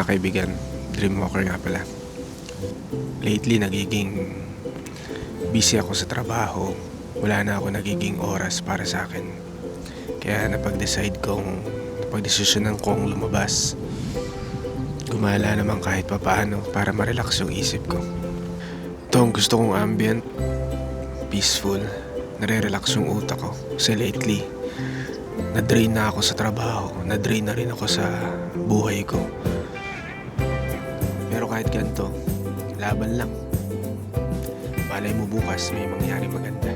mga kaibigan, Dreamwalker nga pala. Lately, nagiging busy ako sa trabaho. Wala na ako nagiging oras para sa akin. Kaya napagdesisyonan kong lumabas. Gumala naman kahit papaano para ma-relax yung isip ko. Ito ang gusto kong ambient, peaceful, nare-relax yung utak ko. Kasi lately, na-drain na ako sa trabaho, na-drain na rin ako sa buhay ko. Pero kahit ganito, laban lang. Malay mo bukas may mangyari maganda.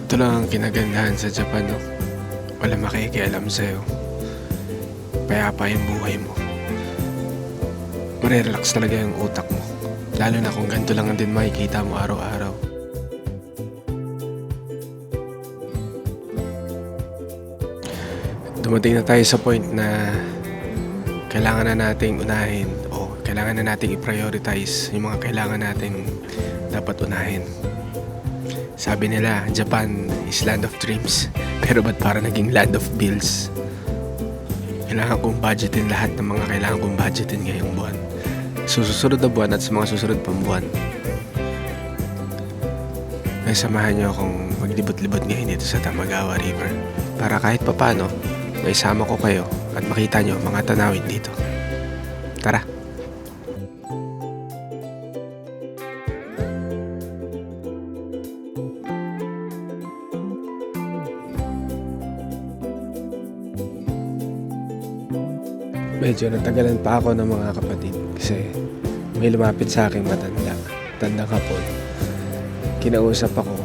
Ito lang ang kinagandahan sa Japan, no? Wala makikialam sa'yo. Payapa yung buhay mo. Marirelax talaga yung utak mo. Lalo na kung ganito lang din makikita mo araw-araw. Dumating na tayo sa point na kailangan na nating unahin o kailangan na nating i-prioritize yung mga kailangan nating dapat unahin. Sabi nila, Japan is land of dreams. Pero ba't para naging land of bills? Kailangan kong budgetin lahat ng mga kailangan kong budgetin ngayong buwan. Sa susunod na buwan at sa mga susunod pang buwan. Kaya samahan niyo akong maglibot-libot ngayon dito sa Tamagawa River. Para kahit papano, may sama ko kayo at makita niyo mga tanawin dito. Tara! Medyo natagalan pa ako ng mga kapatid kasi may lumapit sa akin tandang hapon. Kinausap ako,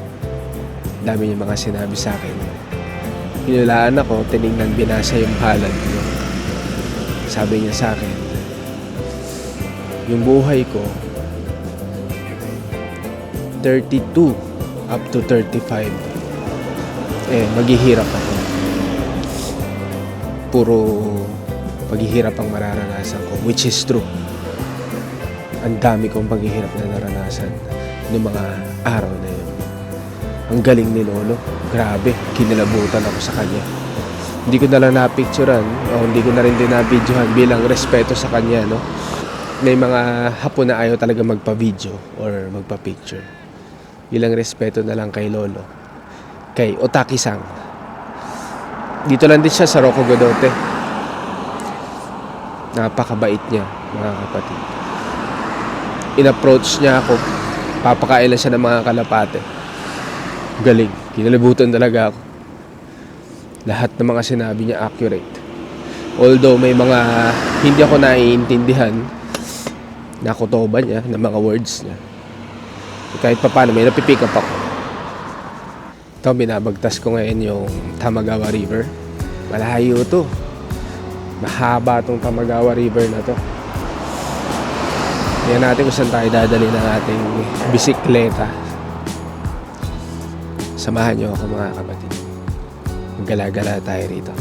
dami niya mga sinabi sa akin. Pinulaan ako, tinignan, binasa yung palad ko. Sabi niya sa akin, yung buhay ko 32 up to 35 maghihirap ako. Puro paghihirap ang mararanasan ko, which is true. Ang dami kong paghihirap na naranasan noong mga araw na yun. Ang galing ni Lolo, grabe, kinilabutan ako sa kanya. Hindi ko na lang napicturean o hindi ko na rin din na-videohan bilang respeto sa kanya, no? May mga hapon na ayaw talaga magpa-video or magpa-picture. Bilang respeto na lang kay Lolo, kay Otaki-san. Dito lang din siya sa Rokugodote. Napakabait niya, mga kapatid. In-approach niya ako, papakailan siya ng mga kalapate. Galing, kinalibutan talaga ako. Lahat ng mga sinabi niya accurate. Although may mga hindi ako naiintindihan na kutoba niya, na mga words niya. Kahit pa paano, may napipick up ako. Ito, binabagtas ko ngayon yung Tamagawa River. Malayo to. Mahaba tong Tamagawa River na to. Tingnan natin kung saan tayo dadali ng ating bisikleta. Samahan niyo ako, mga kapatid. Maggala-gala tayo rito.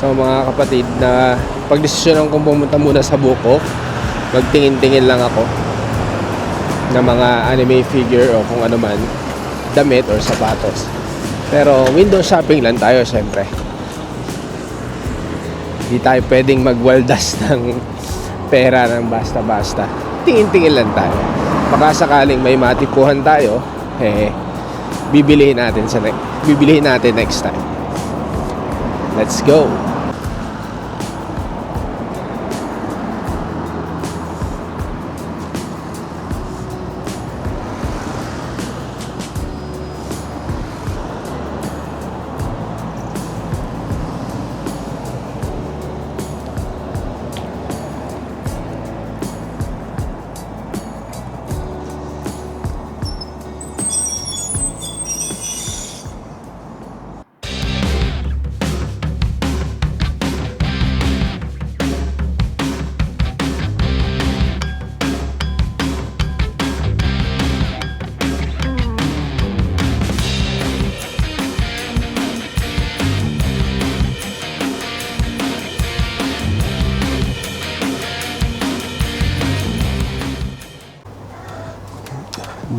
So mga kapatid, na pagdesisyonan kong pumunta muna sa Buko, magtingin-tingin lang ako ng mga anime figure o kung ano man, damit or sapatos. Pero window shopping lang tayo, syempre. Hindi tayo pwedeng magwaldas ng pera ng basta-basta. Tingin-tingin lang tayo. Baka sakaling may matipuhan tayo, bibilihin natin next time. Let's go!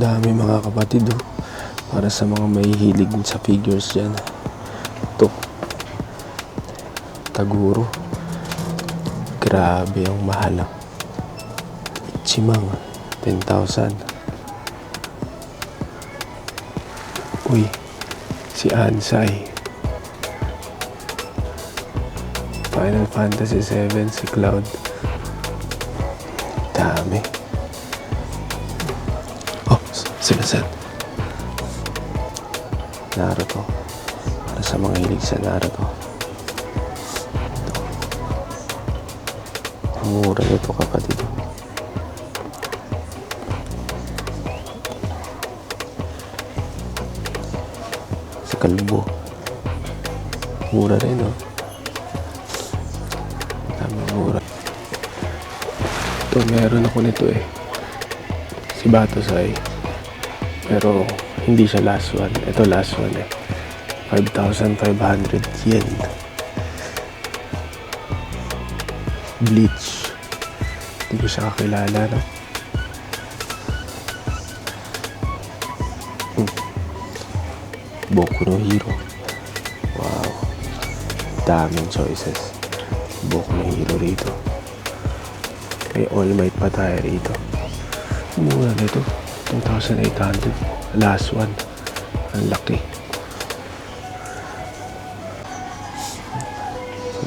dami mga kapatid, oh. Para sa mga may hilig sa figures dyan. Ito. Taguro. Grabe ang mahal. Ichimang. 10,000. Uy. Si Ansai. Final Fantasy 7. Si Cloud. Dami. Oh, sila Seth. Naruto. Para sa mga hilig sa Naruto. Ang mura nito kapatid. Sa Kalbo. Mura rin, oh. Dami mura. Ito, meron ako nito eh. Si Batosai. Pero hindi siya last one. Ito last one eh. 5,500 yen. Bleach. Hindi ko siya kakilala, no? Boku no Hero. Wow. Daming choices. Boku no Hero rito. May All Might pa tayo rito. Mura nito. 2,800. Last one. Ang laki.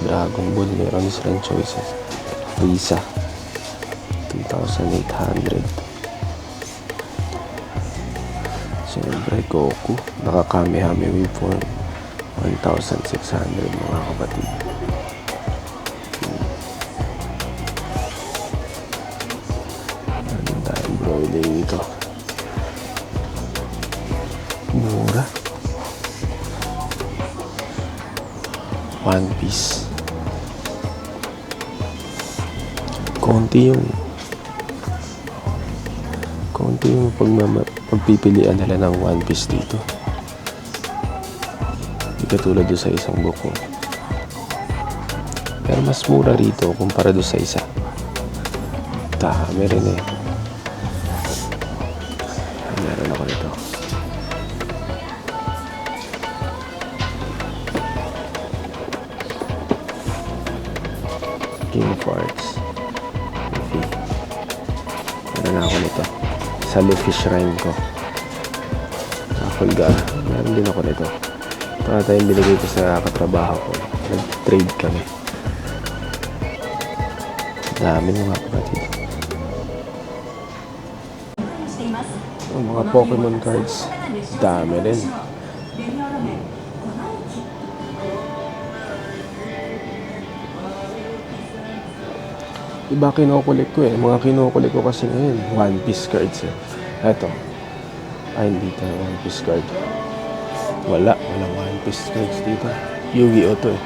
Dragon Ball, meron silang choices. Frieza. 2,800. Siyempre, Goku. Naka-Kamehame Form. 1,600 mga kapatid. Ano tayo Broly dito? Mura. One Piece. Konti yung pagpipilian nila ng One Piece dito. Hindi katulad doon sa isang buko. Pero mas mura rito kumpara doon sa isa. Dami rin eh. Meron ako nito. King Farts. Luffy. Meron ako nito. Sa Luffy Shrine ko. Nakulga. Meron din ako nito. Para tayong binigay ko sa katrabaho ko. Nag-trade kami. Dami mga kapatid. Ang mga Pokemon cards. Dami rin. Iba kinukulik ko eh. Mga kinukulik ko kasi ngayon. One Piece cards eh. Eto. Ay, hindi tayo One Piece card. Walang One Piece cards dito. Yu-Gi-Oh to eh.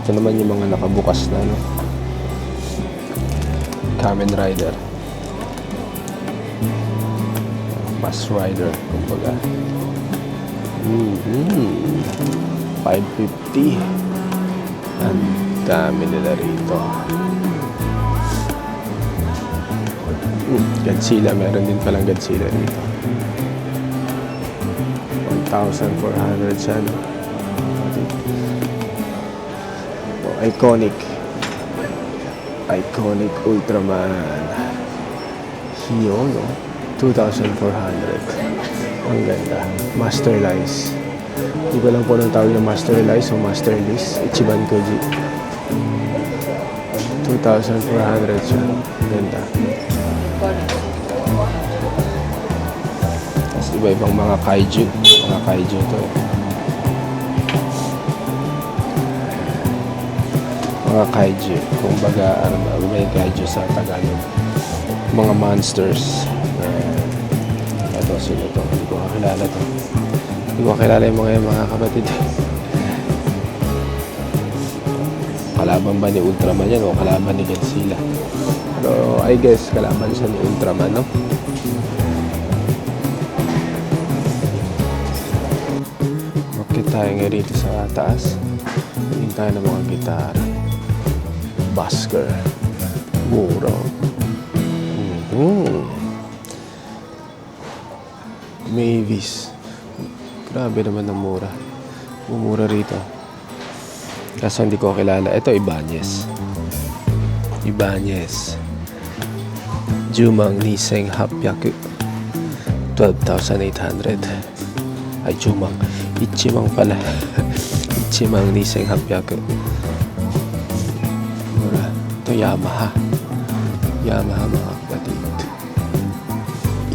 Ito naman yung mga nakabukas na no. Kamen Rider. Mask Rider, kumbaga. 550. Ang dami nila rito. Godzilla, meron din palang Godzilla rito. 1,400 siya, no? Iconic Ultraman Hio, no? 2,400. Ang ganda. Master Lice. Hindi ko lang po nang tawag yung Master Lice o Master Lice. Ichiban Koji. 2,400 siya. Ang ganda. Tapos iba-ibang mga kaiju. Mga kaiju to. Mga kaiju. Kumbaga, ano ba? May kaiju sa Tagalog. Mga monsters. Ito, sino to? Hindi ko kakilala to. Hindi ko kakilala yung mga kapatid. Kalaban ba ni Ultraman yan o kalaban ni Godzilla? Pero I guess kalaban siya ni Ultraman, no? tayo ngayon rito sa taas. Tingin tayo ng mga gitara. Busker. Mura. Mavis. Grabe naman ang mura. Mumura rito. Kaso hindi ko kilala. Ito, Ibanez. Ibanez. Jumang Niseng Hapyaku. 12,800. Ay, Jumang. Ichimang pala. Ichimang Niseng Hapyaku. Mura. Ito, Yamaha. Yamaha mga kapatid.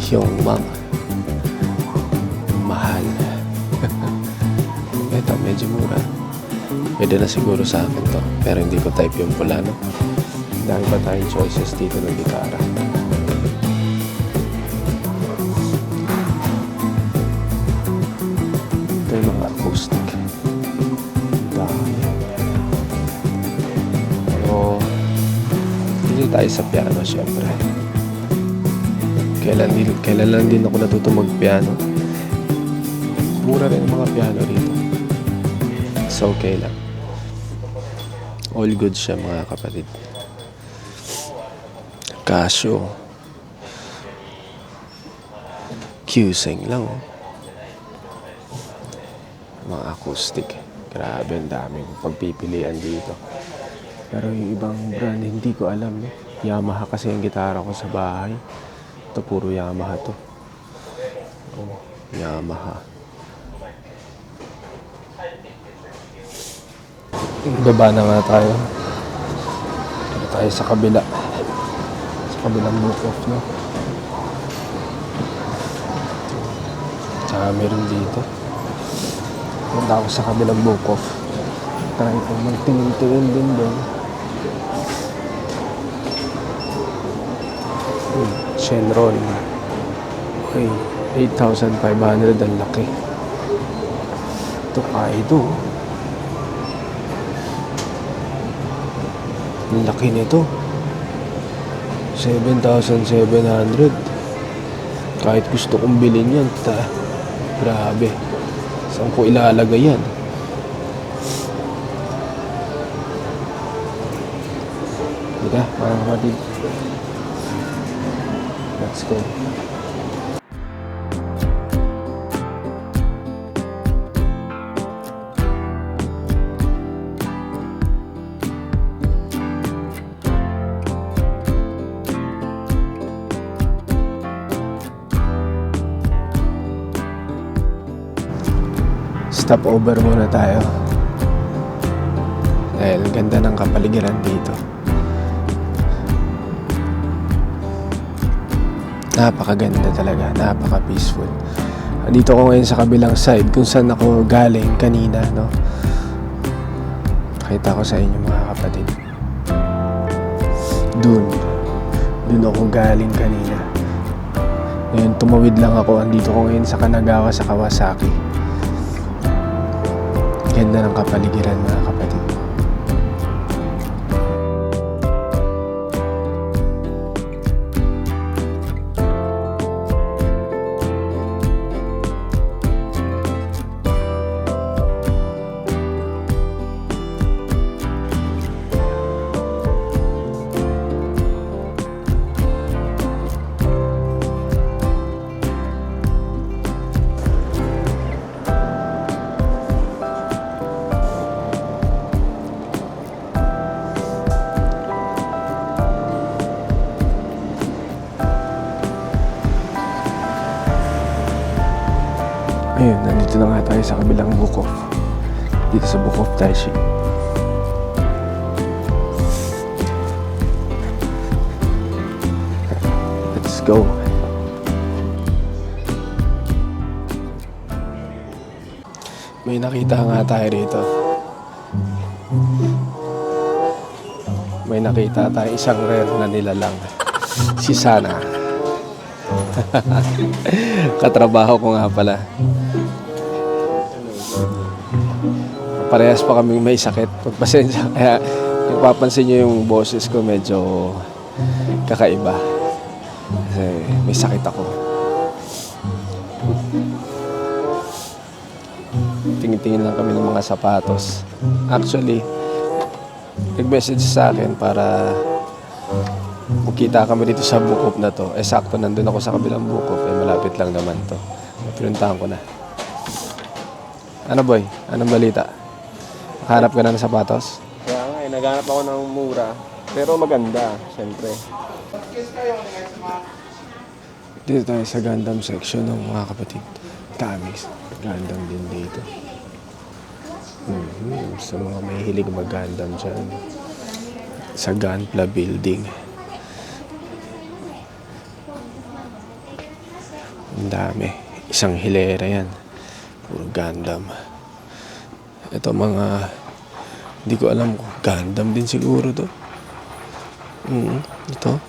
Hyungmang. Mahal. Ito, medyo mura. Pwede na siguro sa akin to. Pero hindi ko type yung pula, no? Dahil pa tayong choices dito ng gitara. Ito yung mga acoustic. Dami. Pero, hindi tayo sa piano, syempre. Kailan lang din ako natuto mag-piano. Mura rin ang mga piano rito. So, okay lang. All good siya mga kapatid. Casio. Qseng lang. Mga acoustic. Grabe, ang daming pagpipilian dito. Pero yung ibang brand, hindi ko alam. Yamaha kasi ang gitara ko sa bahay. Ito, puro Yamaha to. Oh, Yamaha. Baba na nga tayo. Dito tayo sa kabila. Sa kabilang book-off, no? Tsaka meron dito. Punta ako sa kabilang book-off. Try ko magtingin-tingin din doon. Shenron. Okay. 8,500 ang laki. Ito Kaido. Ang laki nito. 7,700. Kahit gusto kong bilhin yan. Grabe. Saan ko ilalagay yan? Diba, mga kapatid? Let's go. Stop over muna tayo. Dahil ganda ng kapaligiran dito. Napakaganda talaga, napaka-peaceful. Dito ko ngayon sa kabilang side kung saan ako galing kanina, no? Pakita ko sa inyo mga kapatid. Dun ako galing kanina. Ngayon tumawid lang ako. Andito ko ngayon sa Kanagawa sa Kawasaki. Ganda ng kapaligiran mga kapatid. Ayun, nandito na nga tayo sa kabilang book-off. Dito sa book-off Taishi. Let's go. May nakita nga tayo rito. May nakita tayo isang rare na nilalang. Si Sana. Katrabaho ko nga pala. Parehas pa kaming may sakit. Pagpasensya. Kaya kung papansin nyo yung boses ko medyo kakaiba. Kasi may sakit ako. Tingin-tingin lang kami ng mga sapatos. Actually, nag-message sa akin para magkita kami dito sa Bukop na to. Eh sakto nandun ako sa kabilang Bukop. Eh malapit lang naman to. Pinuntahan ko na. Ano boy? Anong balita? Nakahanap ka na ng sapatos? Kaya nga, naghanap ako ng mura. Pero maganda, syempre. Dito tayo sa Gundam section ng mga kapatid. Dami Gundam din dito. Sa mga may hilig mag-Gundam dyan. Sa Gunpla building. Ang dami. Isang hilera yan. Puro Gundam. Ito mga... Hindi ko alam kung Gundam din siguro to. Ito.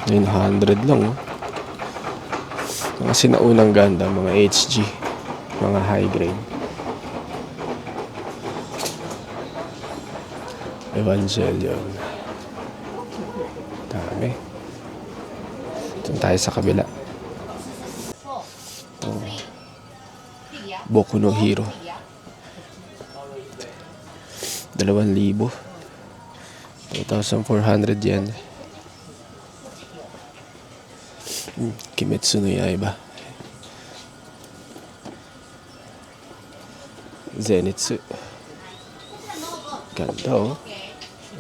900 lang, oh. Mga sinaunang Gundam, mga HG, mga high grade. Evangelion. Dami. Doon tayo sa kabila. Oh. Boku no Hero. 2,000. 2,400 yen. Kimetsu no Yaiba. Zenitsu. Ganda, oh.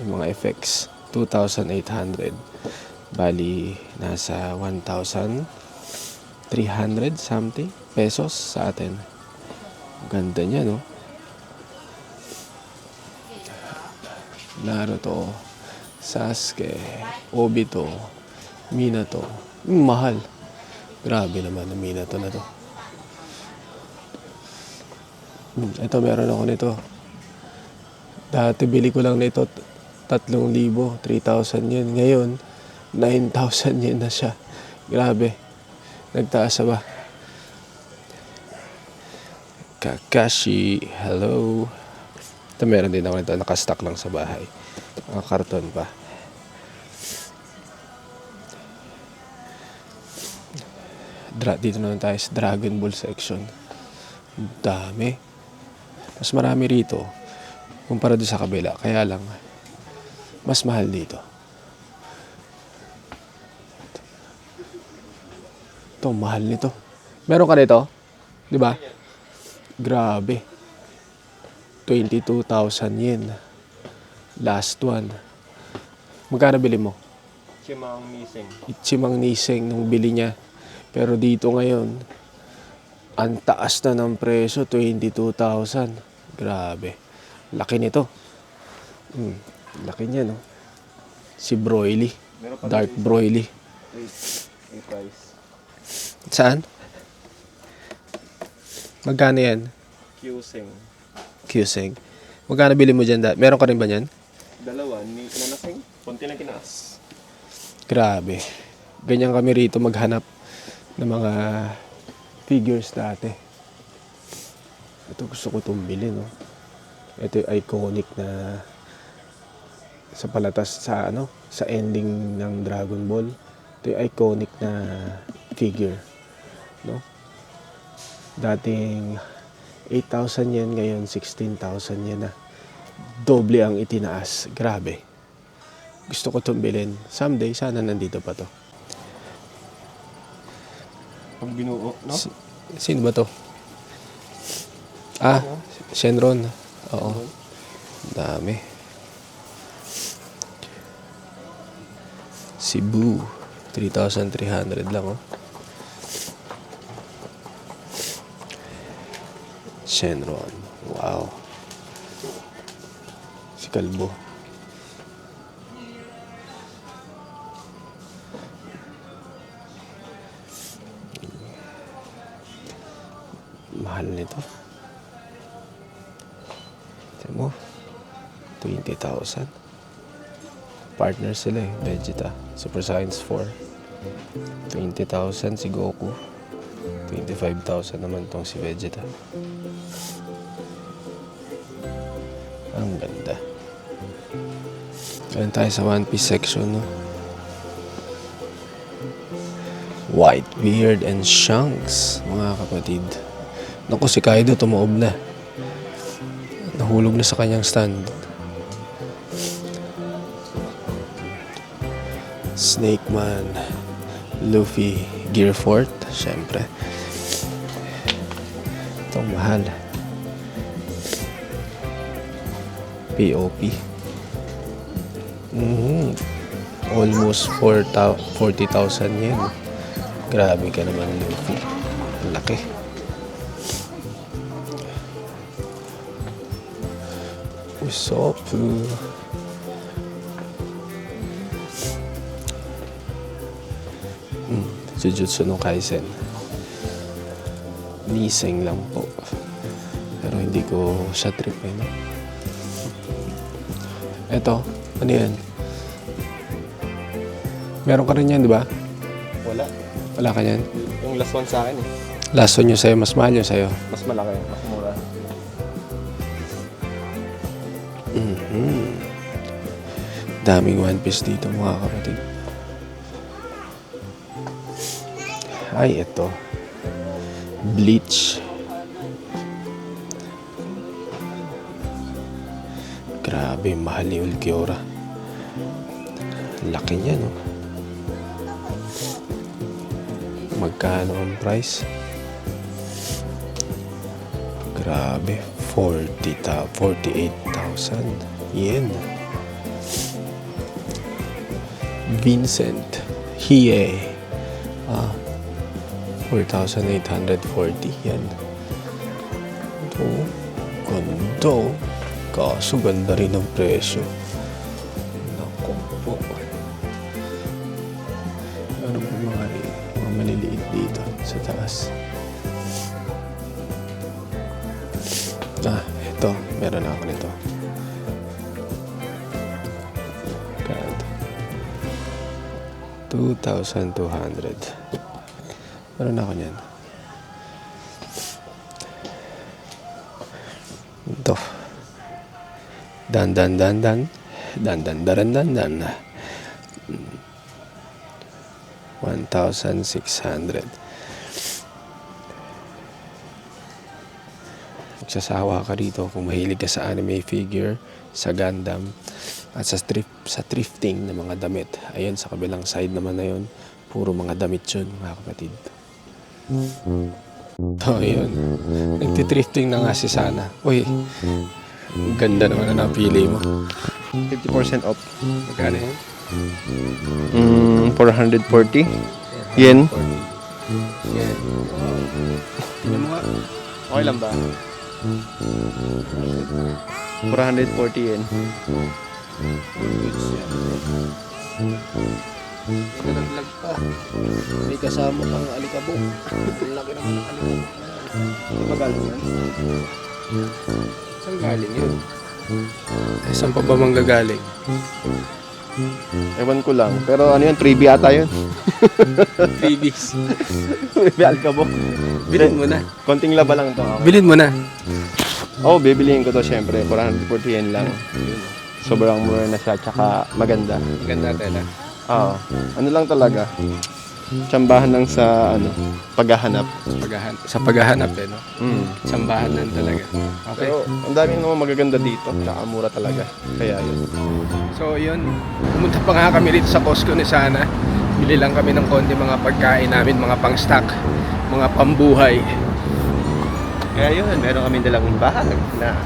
Yung mga effects. 2,800. Bali, nasa 1,300 something pesos sa atin. Ganda niya, no? Naruto, Sasuke, Obito, Minato. Mahal. Grabe naman ang Minato na to. Ito, meron ako nito. Dati bili ko lang nito 3,000, 3,000 yen. Ngayon, 9,000 yen na siya. Grabe. Nagtaas ba? Kakashi, hello. Ito, meron din ako nito. Nakastock lang sa bahay. Mga karton pa. Dito naman tayo sa Dragon Ball section. Dami. Mas marami rito kumpara doon sa kabila. Kaya lang, mas mahal dito. Ito, mahal nito. Meron ka nito? Di ba? Grabe. 22,000 yen. Last one. Magkano bili mo? Chimang Niseng. Ichimang Niseng nung bili niya. Pero dito ngayon, ang taas na ng presyo, 22,000. Grabe. Laki nito. Laki niya, no? Si Broly. Dark Broly. May price. Saan? Magkano yan? Kyuseng. Kyuseng. Magkano bili mo dyan? Meron ka rin ba yan? Dalawa. Nanaseng. Konti lang kinaas. Grabe. Ganyan kami rito maghanap ng mga figures dati. Ito gusto ko itong bilhin, no? Ito yung iconic na sa palatas sa sa ending ng Dragon Ball. Ito yung iconic na figure, no? Dating 8,000 yen, ngayon 16,000 yen na. Doble ang itinaas. Grabe. Gusto ko itong bilhin. Someday, sana nandito pa to. Pag binuo, no? Sino ba to? Shenron. Oo. Dami. Cebu. 3,300 lang, oh. Shenron. Wow. Si Kalbo. Mahal nito. Tignan mo. 20,000. Partner sila eh. Vegeta. Super Science 4. 20,000 si Goku. 25,000 naman tong si Vegeta. Ang ganda. Ngayon tayo sa One Piece section, no? Whitebeard and Shanks, mga kapatid. Naku, si Kaido tumuob na. Nahulog na sa kanyang stand. Snake Man, Luffy, Gear Fort, syempre. Itong mahal. POP. Almost 40,000 yen. Grabe ka naman, Luffy. Ang laki. Usopp. Jujutsu no Kaisen. Niseng lang po. Pero hindi ko siya trip eh, no? Eto, ano yan? Meron ka rin yan, di ba? Wala. Wala ka yan? Yung last one sa akin eh. Last one yung sa'yo, mas mahal yung sa'yo. Mas malaki, mas mura. Daming One Piece dito, mga kapatid. Ay, ito. Bleach. Grabe, mahal ni Ulquiorra. Laki niya, no? Magkano ang price? Grabe, 48,000 yen. Vincent Hiei. 4,840 yan. Ito, ganda. Kaso ganda rin ang presyo. Naku po. Ano po mga maliliit dito sa taas? Ito. Meron ako nito. God. 2,200. Meron ako niyan. Ito. Dan. 1,600. Magsasawa ka rito kung mahilig ka sa anime figure, sa Gundam, at sa thrifting ng mga damit. Ayan, sa kabilang side naman na yun, puro mga damit yun, mga kapatid. Yun. Nagtithrifting na nga si Sana. Uy, ganda naman na napili mo. 50% off. Magkano yun? 440 yen. Tingnan mo nga. Okay lang ba? 440 yen. Nalaglag pa. May kasama pang alikabok. Ang laki naman ng alikabok. Magaling yan. Saan galing yun? Saan pa ba manggagaling? Ewan ko lang. Pero ano yun? Trivia ata yun. Babies. Trivia alkabok. Bilhin mo na. Konting laba lang to. Okay. Bilhin mo na. Bibilihin ko to syempre. 440 yen lang. Sobrang mura na siya. Tsaka maganda. Ganda tela. Oo. Ano lang talaga. Tsambahan lang sa paghahanap. Sa paghahanap eh, no? Sambahan lang talaga. Okay. Pero ang daming naman magaganda dito. Tsaka mura talaga. Kaya yun. So yun, pumunta pa nga kami rito sa Costco ni Sana. Bili lang kami ng konti mga pagkain namin, mga pang-stock, mga pambuhay. Kaya yun, meron kami dalang bahag na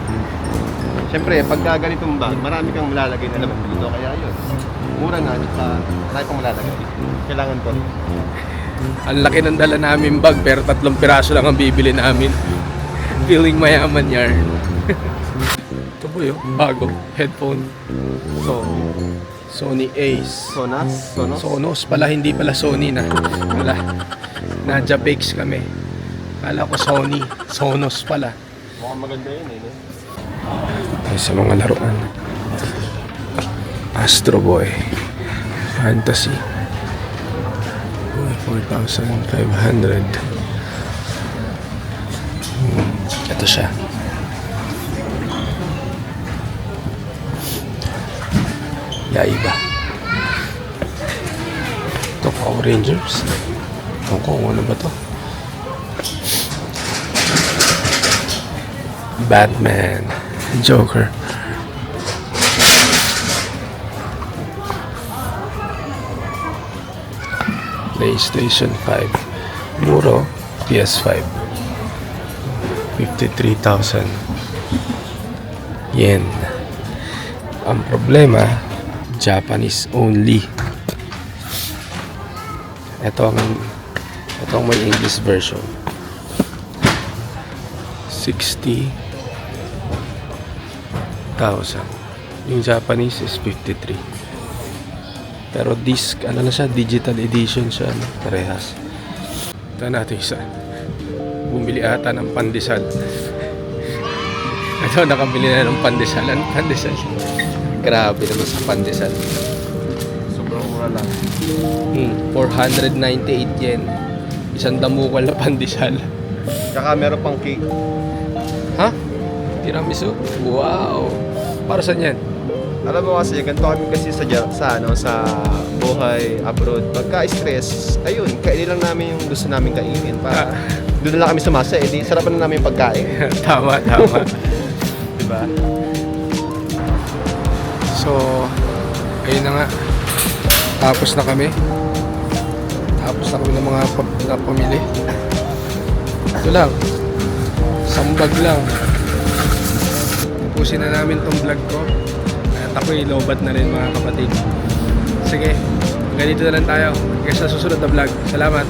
siyempre, pagka ganitong bag, marami kang malalagay na naman dito. Kaya yun, mura na, tsaka marami kang malalagay. Kailangan to. Ang laki ng dala namin bag, pero 3 piraso lang ang bibili namin. Feeling mayaman yarn. Ito po yun, bago, headphone. Sony Ace. Sonos pala, hindi pala Sony na. Wala. Nadja Bakes kami. Kala ko Sony. Sonos pala. Mukhang maganda yun eh. Ay, sa mga laruan. Astro Boy. Fantasy. 4,500. Ito siya. Yaiba. Ito, Power Rangers. Ako, ano ba to? Batman, Joker. PlayStation 5. Muro, PS5. 53,000 yen. Ang problema, Japanese only. Ito ang may English version. 60,000. Yung Japanese is 53. Pero disc, ano na siya, digital edition siya, ano, parehas. Ito natin isa. Bumili ata ng pandesal. Ito, nakabili na ng pandesal. Ano pandesal? Grabe naman sa pandesal. Sobrang mura lang. 498 yen. Isang damukal na pandesal. Tsaka meron pang cake. Ha? Tiramisu? Wow! Para saan yan? Alam mo kasi, ganito kami kasi sa buhay abroad. Pagka-stress, ayun, kainin lang namin yung gusto namin kainin. Para doon na lang kami sumasa, di sarapan na namin yung pagkain. Tama. Diba? So, ayun na nga. Tapos na kami ng mga pamili. Ito lang. Sambag lang. Tapusin na namin tong vlog ko. At ako'y lobat na rin mga kapatid. Sige, ganito na lang tayo. Hanggang sa susunod na vlog. Salamat.